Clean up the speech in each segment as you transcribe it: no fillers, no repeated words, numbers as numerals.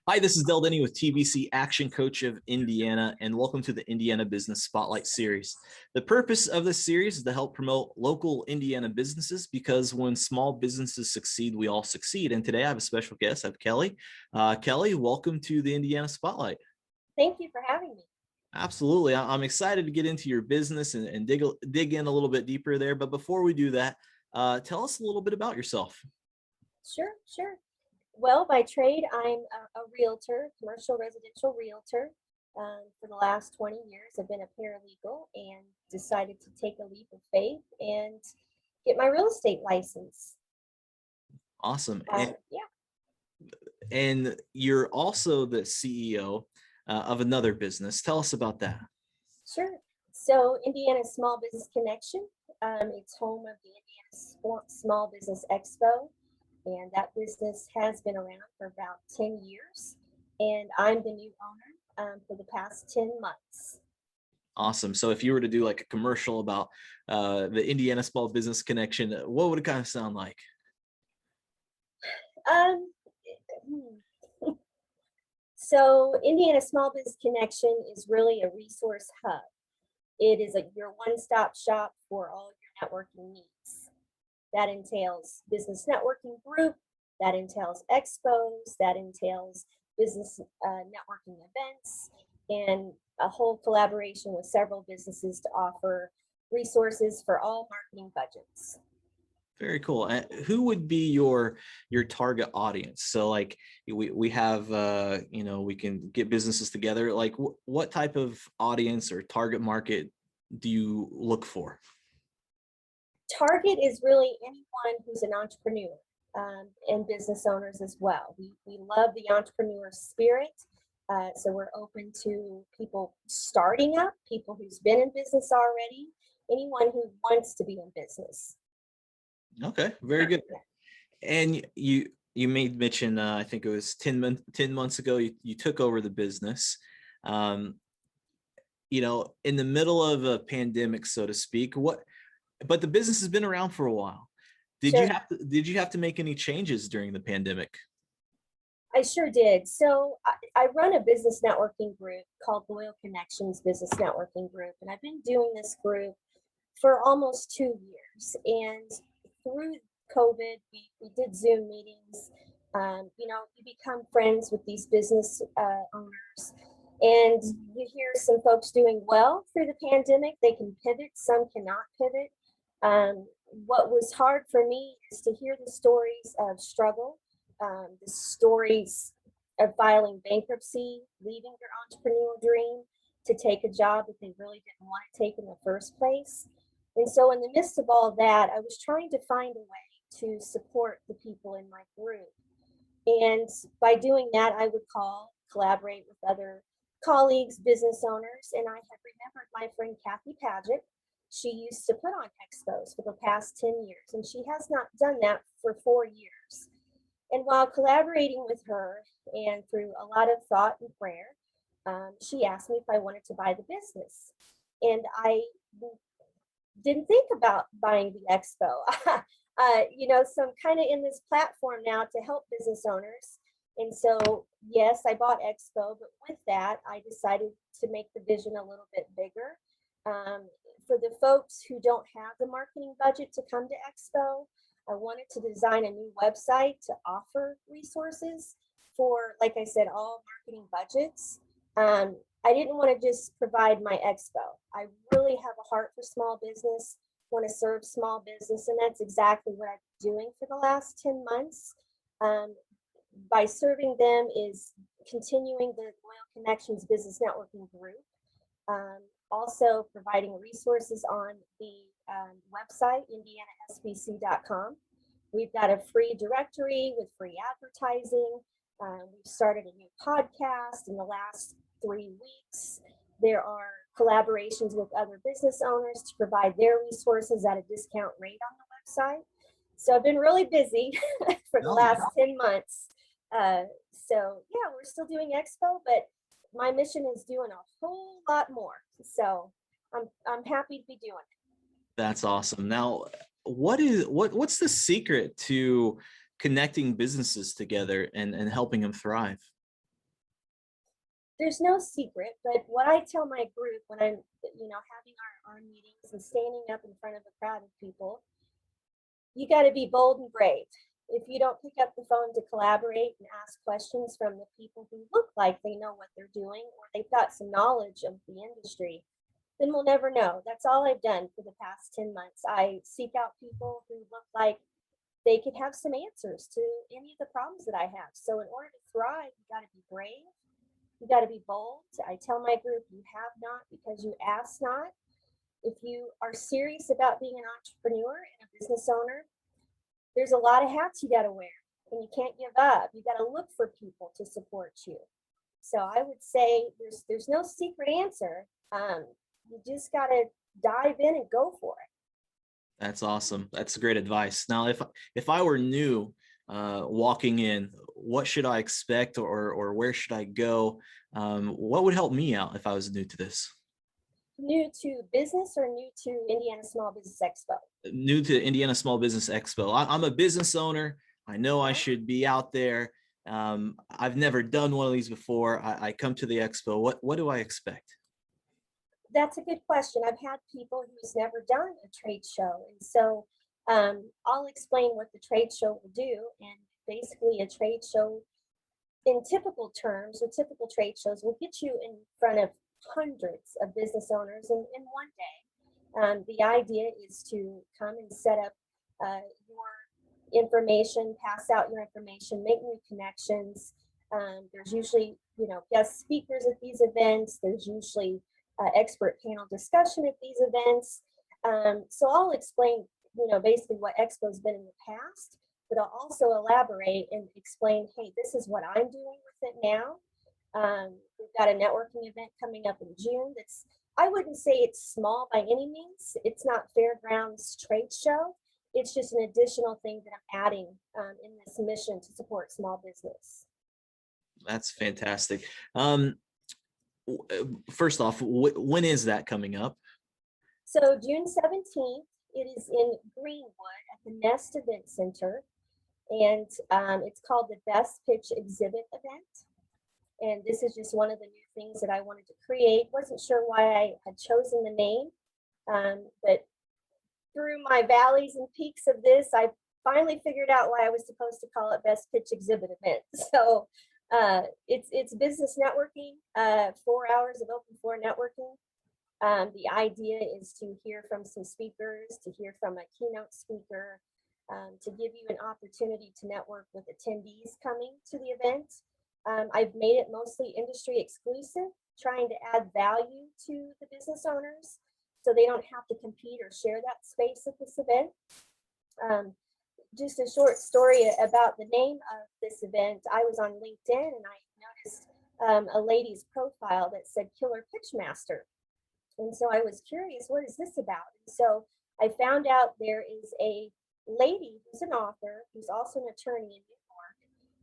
Hi, this is Del Denny with TBC Action Coach of Indiana, and welcome to the Indiana Business Spotlight Series. The purpose of this series is to help promote local Indiana businesses, because when small businesses succeed, we all succeed. And today I have a special guest. I have Kelly. Kelly, welcome to the Indiana Spotlight. Thank you for having me. Absolutely. I'm excited to get into your business and dig in a little bit deeper there. But before we do that, tell us a little bit about yourself. Sure. Well, by trade, I'm a realtor, commercial residential realtor. For the last 20 years, I've been a paralegal and decided to take a leap of faith and get my real estate license. Awesome. Yeah. And you're also the CEO of another business. Tell us about that. Sure. So Indiana Small Business Connection, it's home of the Indiana Small Business Expo. And that business has been around for about 10 years. And I'm the new owner for the past 10 months. Awesome. So if you were to do like a commercial about the Indiana Small Business Connection, what would it kind of sound like? So Indiana Small Business Connection is really a resource hub. It is your one-stop shop for all your networking needs. That entails business networking group, that entails expos, that entails business networking events, and a whole collaboration with several businesses to offer resources for all marketing budgets. Very cool. And who would be your target audience? So like we have, we can get businesses together. Like what type of audience or target market do you look for? Target is really anyone who's an entrepreneur and business owners as well. We love the entrepreneur spirit. So we're open to people starting up, people who's been in business already, anyone who wants to be in business. Okay, very good. And you made mention, I think it was 10 months ago, you took over the business. In the middle of a pandemic, so to speak, but the business has been around for a while. Did you have to make any changes during the pandemic? I sure did. So I run a business networking group called Loyal Connections Business Networking Group, and I've been doing this group for almost 2 years. And through COVID, we did Zoom meetings. You become friends with these business owners, and you hear some folks doing well through the pandemic. They can pivot, some cannot pivot. What was hard for me is to hear the stories of struggle, the stories of filing bankruptcy, leaving your entrepreneurial dream to take a job that they really didn't want to take in the first place. And so in the midst of all that, I was trying to find a way to support the people in my group. And by doing that, I would collaborate with other colleagues, business owners, and I have remembered my friend Kathy Paget. She used to put on expos for the past 10 years, and she has not done that for 4 years. And while collaborating with her and through a lot of thought and prayer, she asked me if I wanted to buy the business. And I didn't think about buying the expo. So I'm kind of in this platform now to help business owners. And so, yes, I bought expo, but with that, I decided to make the vision a little bit bigger. For the folks who don't have the marketing budget to come to expo, I wanted to design a new website to offer resources for, like I said, all marketing budgets. I didn't want to just provide my expo. I really have a heart for small business, want to serve small business, and that's exactly what I've been doing for the last 10 months. By serving them is continuing the Loyal Connections Business Networking Group. Also providing resources on the website, indianasbc.com. We've got a free directory with free advertising. We've started a new podcast in the last 3 weeks. There are collaborations with other business owners to provide their resources at a discount rate on the website. So I've been really busy for the last 10 months. We're still doing expo, but my mission is doing a whole lot more. So I'm happy to be doing it. That's awesome. Now, what's the secret to connecting businesses together and helping them thrive? there's no secret, but what I tell my group when I'm, having our meetings and standing up in front of a crowd of people, you got to be bold and brave. If you don't pick up the phone to collaborate and ask questions from the people who look like they know what they're doing or they've got some knowledge of the industry, then we'll never know. That's all I've done for the past 10 months. I seek out people who look like they could have some answers to any of the problems that I have. So in order to thrive, you got to be brave. You got to be bold. I tell my group, you have not because you ask not. If you are serious about being an entrepreneur and a business owner, there's a lot of hats you got to wear and you can't give up. You got to look for people to support you. So I would say there's no secret answer. You just got to dive in and go for it. That's awesome. That's great advice. Now, if I were new walking in, what should I expect, or where should I go? What would help me out if I was new to this? New to business or new to Indiana Small Business Expo? New to Indiana Small Business Expo. I'm a business owner. I know I should be out there. I've never done one of these before. I come to the expo. What do I expect? That's a good question. I've had people who's never done a trade show, and so I'll explain what the trade show will do. And basically, a trade show, in typical terms, or typical trade shows, will get you in front of hundreds of business owners in one day. The idea is to come and set up your information, pass out your information, make new connections. There's usually, guest speakers at these events. There's usually expert panel discussion at these events. So I'll explain, basically what Expo's been in the past, but I'll also elaborate and explain, hey, this is what I'm doing with it now. We've got a networking event coming up in June that's, I wouldn't say it's small by any means. It's not Fairgrounds trade show. It's just an additional thing that I'm adding in this mission to support small business. That's fantastic. First off, when is that coming up? So June 17th, it is in Greenwood at the Nest Event Center. And it's called the Best Pitch Exhibit Event. And this is just one of the new things that I wanted to create. Wasn't sure why I had chosen the name, but through my valleys and peaks of this, I finally figured out why I was supposed to call it Best Pitch Exhibit Event. So it's business networking, 4 hours of open floor networking. The idea is to hear from some speakers, to hear from a keynote speaker, to give you an opportunity to network with attendees coming to the event. I've made it mostly industry exclusive, trying to add value to the business owners so they don't have to compete or share that space at this event. Just a short story about the name of this event. I was on LinkedIn and I noticed a lady's profile that said Killer Pitch Master. And so I was curious, what is this about? And so I found out there is a lady who's an author, who's also an attorney in New York,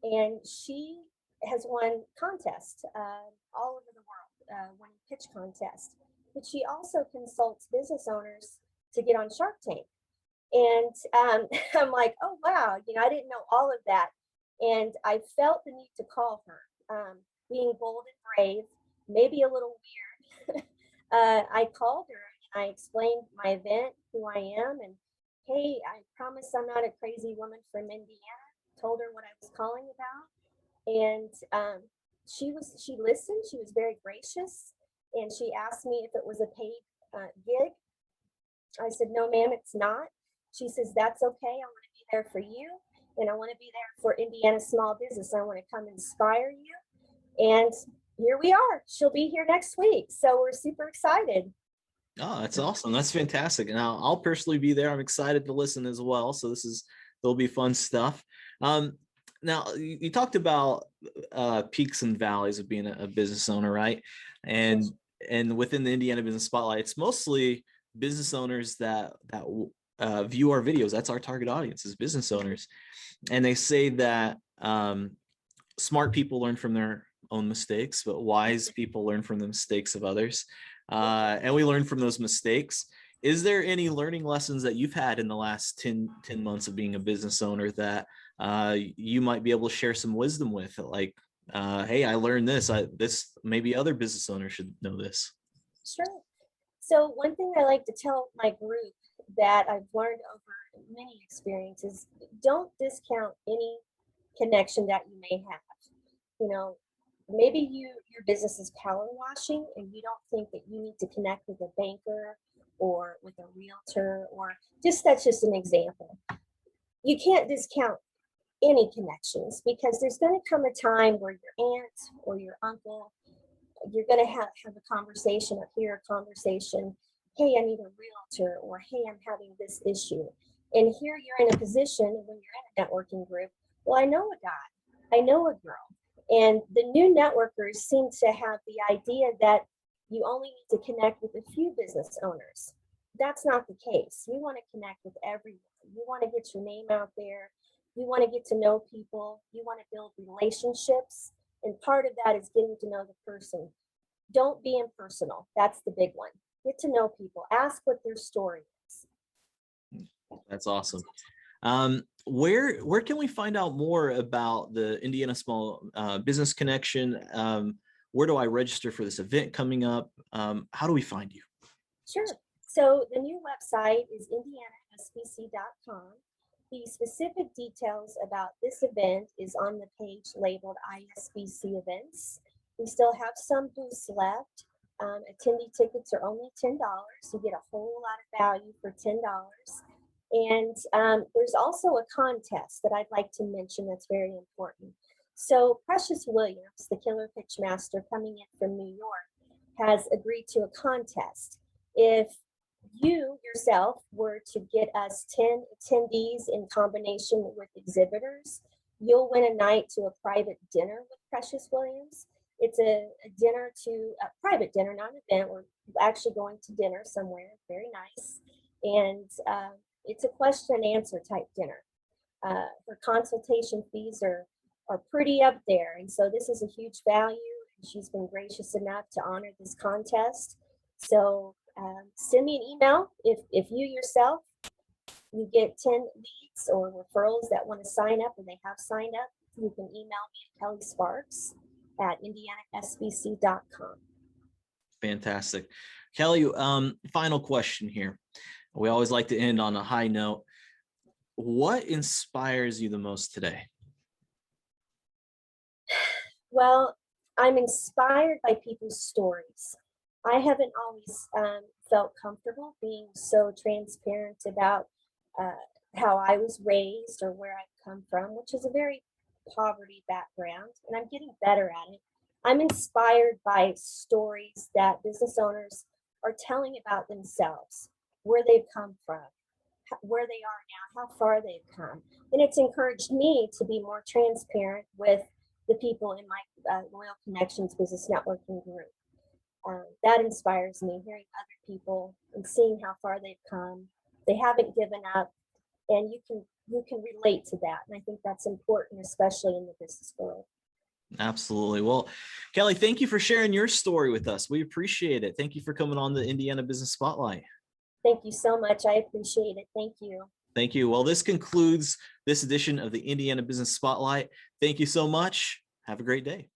and she has won contests all over the world, winning pitch contests. But she also consults business owners to get on Shark Tank. And I'm like, oh, wow, I didn't know all of that. And I felt the need to call her, being bold and brave, maybe a little weird. I called her and I explained my event, who I am, and hey, I promise I'm not a crazy woman from Indiana. Told her what I was calling about. And she listened. She was very gracious, and she asked me if it was a paid gig. I said, no, ma'am, it's not. She says, that's okay. I want to be there for you, and I want to be there for Indiana Small Business. I want to come inspire you. And here we are. She'll be here next week. So we're super excited. Oh, that's awesome. That's fantastic. And I'll personally be there. I'm excited to listen as well. So there'll be fun stuff. Now you talked about peaks and valleys of being a business owner, right? And within the Indiana Business Spotlight, it's mostly business owners that view our videos. That's our target audience, is business owners. And they say that smart people learn from their own mistakes, but wise people learn from the mistakes of others. And we learn from those mistakes. Is there any learning lessons that you've had in the last 10 months of being a business owner that you might be able to share some wisdom with? Like Hey, I learned this. This maybe other business owners should know this. Sure. So one thing I like to tell my group that I've learned over many experiences, don't discount any connection that you may have. You know, maybe your business is power washing and you don't think that you need to connect with a banker or with a realtor, or just that's just an example. You can't discount any connections because there's going to come a time where your aunt or your uncle, you're going to have a conversation or hear a conversation. Hey, I need a realtor, or hey, I'm having this issue. And here you're in a position when you're in a networking group. Well, I know a guy, I know a girl. And the new networkers seem to have the idea that you only need to connect with a few business owners. That's not the case. You want to connect with everyone. You want to get your name out there. You want to get to know people. You want to build relationships. And part of that is getting to know the person. Don't be impersonal. That's the big one. Get to know people. Ask what their story is. That's awesome. Where can we find out more about the Indiana Small Business Connection? Where do I register for this event coming up? How do we find you? Sure. So the new website is indianasbc.com. The specific details about this event is on the page labeled ISBC events. We still have some booths left. Attendee tickets are only $10. You get a whole lot of value for $10. And there's also a contest that I'd like to mention that's very important. So Precious Williams, the Killer Pitch Master coming in from New York, has agreed to a contest. If you yourself were to get us 10 attendees in combination with exhibitors, you'll win a night to a private dinner with Precious Williams. It's a dinner to a private dinner, not an event. We're actually going to dinner somewhere, very nice. And it's a question and answer type dinner. Her consultation fees are pretty up there. And so this is a huge value. And she's been gracious enough to honor this contest. So send me an email if you yourself, you get 10 leads or referrals that want to sign up and they have signed up, you can email me at Kelly Sparks at indianasbc.com. Fantastic. Kelly, final question here. We always like to end on a high note. What inspires you the most today? Well, I'm inspired by people's stories. I haven't always felt comfortable being so transparent about uh, how I was raised or where I've come from, which is a very poverty background, and I'm getting better at it. I'm inspired by stories that business owners are telling about themselves, where they've come from, where they are now, how far they've come. And it's encouraged me to be more transparent with the people in my Loyal Connections Business Networking group. That inspires me, hearing other people and seeing how far they've come. They haven't given up, and you can relate to that. And I think that's important, especially in the business world. Absolutely. Well, Kelly, thank you for sharing your story with us. We appreciate it. Thank you for coming on the Indiana Business Spotlight. Thank you so much. I appreciate it. Thank you. Thank you. Well, this concludes this edition of the Indiana Business Spotlight. Thank you so much. Have a great day.